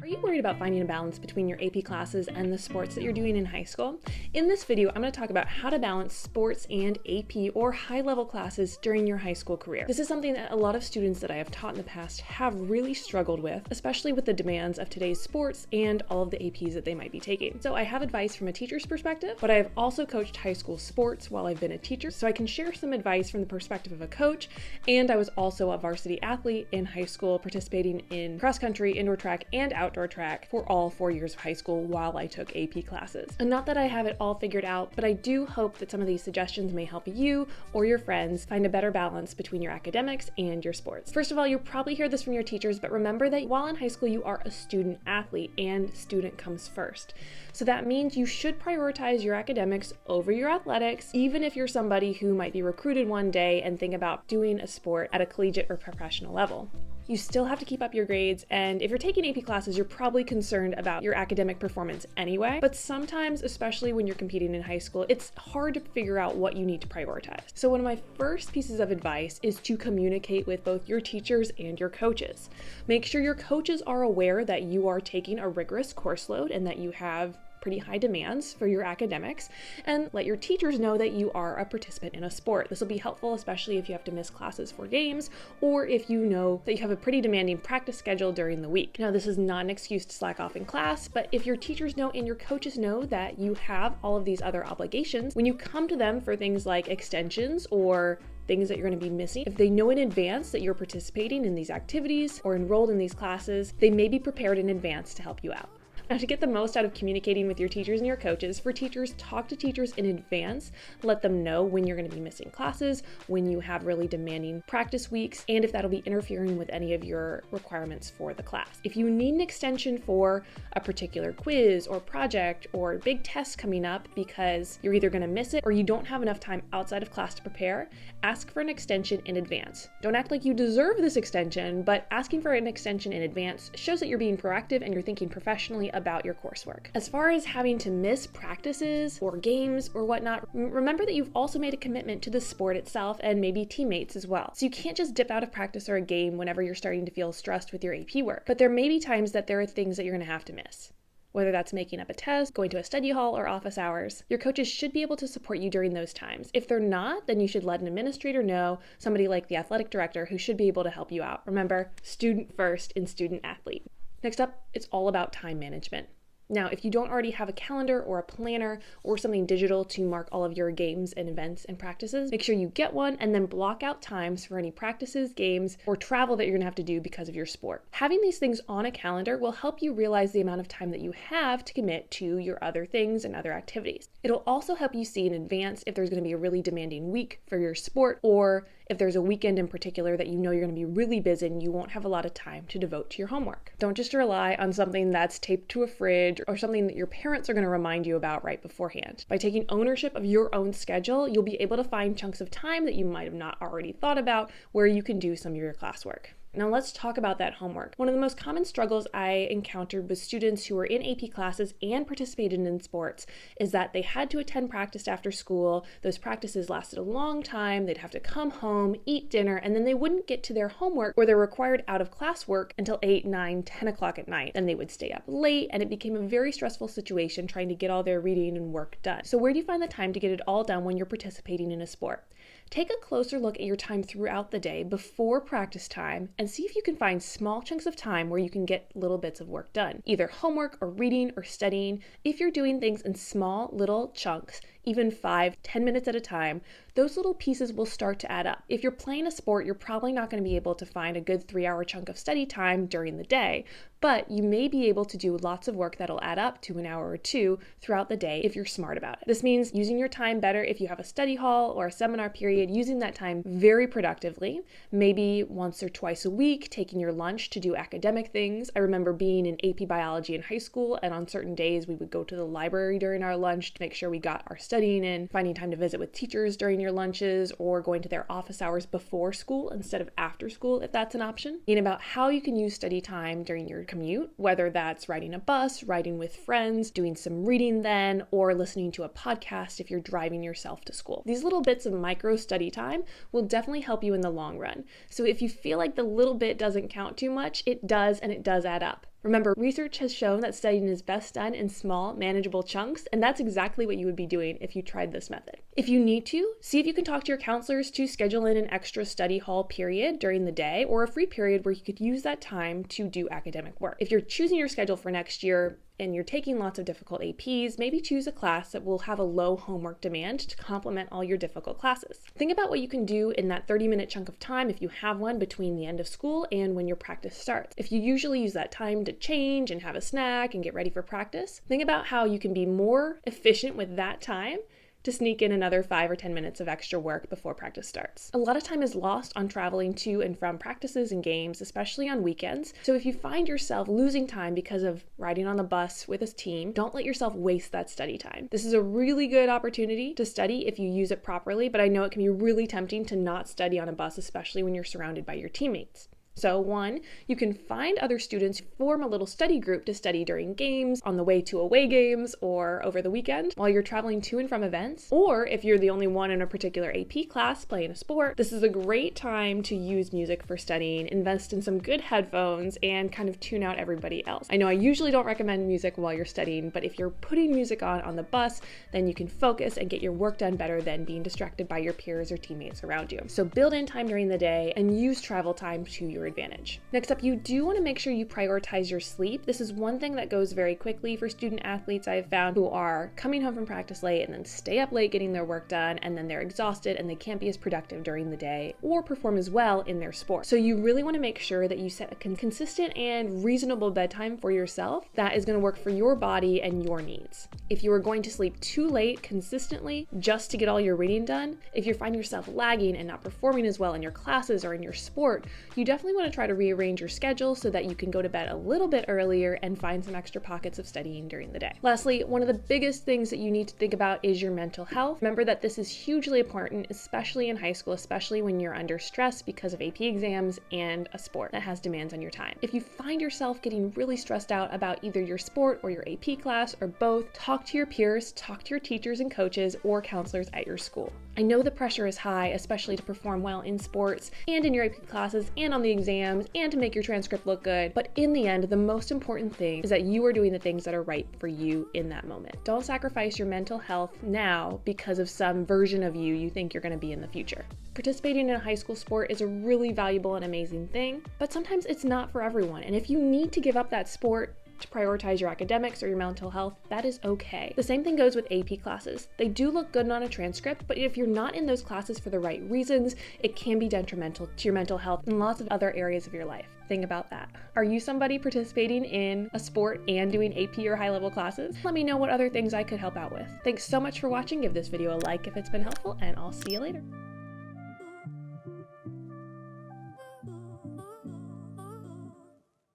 Are you worried about finding a balance between your AP classes and the sports that you're doing in high school? In this video, I'm going to talk about how to balance sports and AP or high-level classes during your high school career. This is something that a lot of students that I have taught in the past have really struggled with, especially with the demands of today's sports and all of the APs that they might be taking. So I have advice from a teacher's perspective, but I have also coached high school sports while I've been a teacher, so I can share some advice from the perspective of a coach, and I was also a varsity athlete in high school, participating in cross-country, indoor track, and outdoor track for all 4 years of high school while I took AP classes. And not that I have it all figured out, but I do hope that some of these suggestions may help you or your friends find a better balance between your academics and your sports. First of all, you'll probably hear this from your teachers, but remember that while in high school you are a student athlete and student comes first. So that means you should prioritize your academics over your athletics, even if you're somebody who might be recruited one day and think about doing a sport at a collegiate or professional level. You still have to keep up your grades, and if you're taking AP classes, you're probably concerned about your academic performance anyway, but sometimes, especially when you're competing in high school, it's hard to figure out what you need to prioritize. So one of my first pieces of advice is to communicate with both your teachers and your coaches. Make sure your coaches are aware that you are taking a rigorous course load and that you have pretty high demands for your academics, and let your teachers know that you are a participant in a sport. This will be helpful, especially if you have to miss classes for games, or if you know that you have a pretty demanding practice schedule during the week. Now, this is not an excuse to slack off in class, but if your teachers know and your coaches know that you have all of these other obligations, when you come to them for things like extensions or things that you're going to be missing, if they know in advance that you're participating in these activities or enrolled in these classes, they may be prepared in advance to help you out. Now, to get the most out of communicating with your teachers and your coaches, for teachers, talk to teachers in advance, let them know when you're going to be missing classes, when you have really demanding practice weeks, and if that'll be interfering with any of your requirements for the class. If you need an extension for a particular quiz or project or big test coming up because you're either going to miss it or you don't have enough time outside of class to prepare, ask for an extension in advance. Don't act like you deserve this extension, but asking for an extension in advance shows that you're being proactive and you're thinking professionally about your coursework. As far as having to miss practices or games or whatnot, remember that you've also made a commitment to the sport itself and maybe teammates as well. So you can't just dip out of practice or a game whenever you're starting to feel stressed with your AP work. But there may be times that there are things that you're going to have to miss. Whether that's making up a test, going to a study hall, or office hours, your coaches should be able to support you during those times. If they're not, then you should let an administrator know, somebody like the athletic director who should be able to help you out. Remember, student first and student athlete. Next up, it's all about time management. Now, if you don't already have a calendar or a planner or something digital to mark all of your games and events and practices, make sure you get one and then block out times for any practices, games, or travel that you're gonna have to do because of your sport. Having these things on a calendar will help you realize the amount of time that you have to commit to your other things and other activities. It'll also help you see in advance if there's gonna be a really demanding week for your sport, or if there's a weekend in particular that you know you're going to be really busy and you won't have a lot of time to devote to your homework. Don't just rely on something that's taped to a fridge or something that your parents are going to remind you about right beforehand. By taking ownership of your own schedule, you'll be able to find chunks of time that you might have not already thought about where you can do some of your classwork. Now let's talk about that homework. One of the most common struggles I encountered with students who were in AP classes and participated in sports is that they had to attend practice after school. Those practices lasted a long time. They'd have to come home, eat dinner, and then they wouldn't get to their homework or their required out of class work until 8, 9, 10 o'clock at night. Then they would stay up late, and it became a very stressful situation trying to get all their reading and work done. So where do you find the time to get it all done when you're participating in a sport? Take a closer look at your time throughout the day before practice time and see if you can find small chunks of time where you can get little bits of work done, either homework or reading or studying. If you're doing things in small little chunks, even 5-10 minutes at a time, those little pieces will start to add up. If you're playing a sport, you're probably not going to be able to find a good 3-hour chunk of study time during the day, but you may be able to do lots of work that'll add up to an hour or two throughout the day if you're smart about it. This means using your time better if you have a study hall or a seminar period, using that time very productively, maybe once or twice a week, taking your lunch to do academic things. I remember being in AP biology in high school, and on certain days we would go to the library during our lunch to make sure we got our studying in, finding time to visit with teachers during your lunches, or going to their office hours before school instead of after school if that's an option. Thinking about how you can use study time during your commute, whether that's riding a bus, riding with friends, doing some reading then, or listening to a podcast if you're driving yourself to school. These little bits of micro study time will definitely help you in the long run. So if you feel like the little bit doesn't count too much, it does, and it does add up. Remember, research has shown that studying is best done in small, manageable chunks, and that's exactly what you would be doing if you tried this method. If you need to, see if you can talk to your counselors to schedule in an extra study hall period during the day or a free period where you could use that time to do academic work. If you're choosing your schedule for next year and you're taking lots of difficult APs, maybe choose a class that will have a low homework demand to complement all your difficult classes. Think about what you can do in that 30-minute chunk of time if you have one between the end of school and when your practice starts. If you usually use that time to change and have a snack and get ready for practice, think about how you can be more efficient with that time to sneak in another 5 or 10 minutes of extra work before practice starts. A lot of time is lost on traveling to and from practices and games, especially on weekends. So if you find yourself losing time because of riding on the bus with a team, don't let yourself waste that study time. This is a really good opportunity to study if you use it properly, but I know it can be really tempting to not study on a bus, especially when you're surrounded by your teammates. So 1, you can find other students, form a little study group to study during games, on the way to away games, or over the weekend while you're traveling to and from events. Or if you're the only one in a particular AP class playing a sport, this is a great time to use music for studying, invest in some good headphones, and kind of tune out everybody else. I know I usually don't recommend music while you're studying, but if you're putting music on the bus, then you can focus and get your work done better than being distracted by your peers or teammates around you. So build in time during the day and use travel time to your advantage. Next up, you do want to make sure you prioritize your sleep. This is one thing that goes very quickly for student athletes I have found who are coming home from practice late and then stay up late getting their work done, and then they're exhausted and they can't be as productive during the day or perform as well in their sport. So you really want to make sure that you set a consistent and reasonable bedtime for yourself that is going to work for your body and your needs. If you are going to sleep too late consistently just to get all your reading done, if you find yourself lagging and not performing as well in your classes or in your sport, you definitely want to try to rearrange your schedule so that you can go to bed a little bit earlier and find some extra pockets of studying during the day. Lastly, one of the biggest things that you need to think about is your mental health. Remember that this is hugely important, especially in high school, especially when you're under stress because of AP exams and a sport that has demands on your time. If you find yourself getting really stressed out about either your sport or your AP class or both, talk to your peers, talk to your teachers and coaches or counselors at your school. I know the pressure is high, especially to perform well in sports and in your AP classes and on the exams and to make your transcript look good, but in the end, the most important thing is that you are doing the things that are right for you in that moment. Don't sacrifice your mental health now because of some version of you think you're going to be in the future. Participating in a high school sport is a really valuable and amazing thing, but sometimes it's not for everyone, and if you need to give up that sport to prioritize your academics or your mental health, that is okay. The same thing goes with AP classes. They do look good on a transcript, but if you're not in those classes for the right reasons, it can be detrimental to your mental health and lots of other areas of your life. Think about that. Are you somebody participating in a sport and doing AP or high-level classes? Let me know what other things I could help out with. Thanks so much for watching. Give this video a like if it's been helpful, and I'll see you later.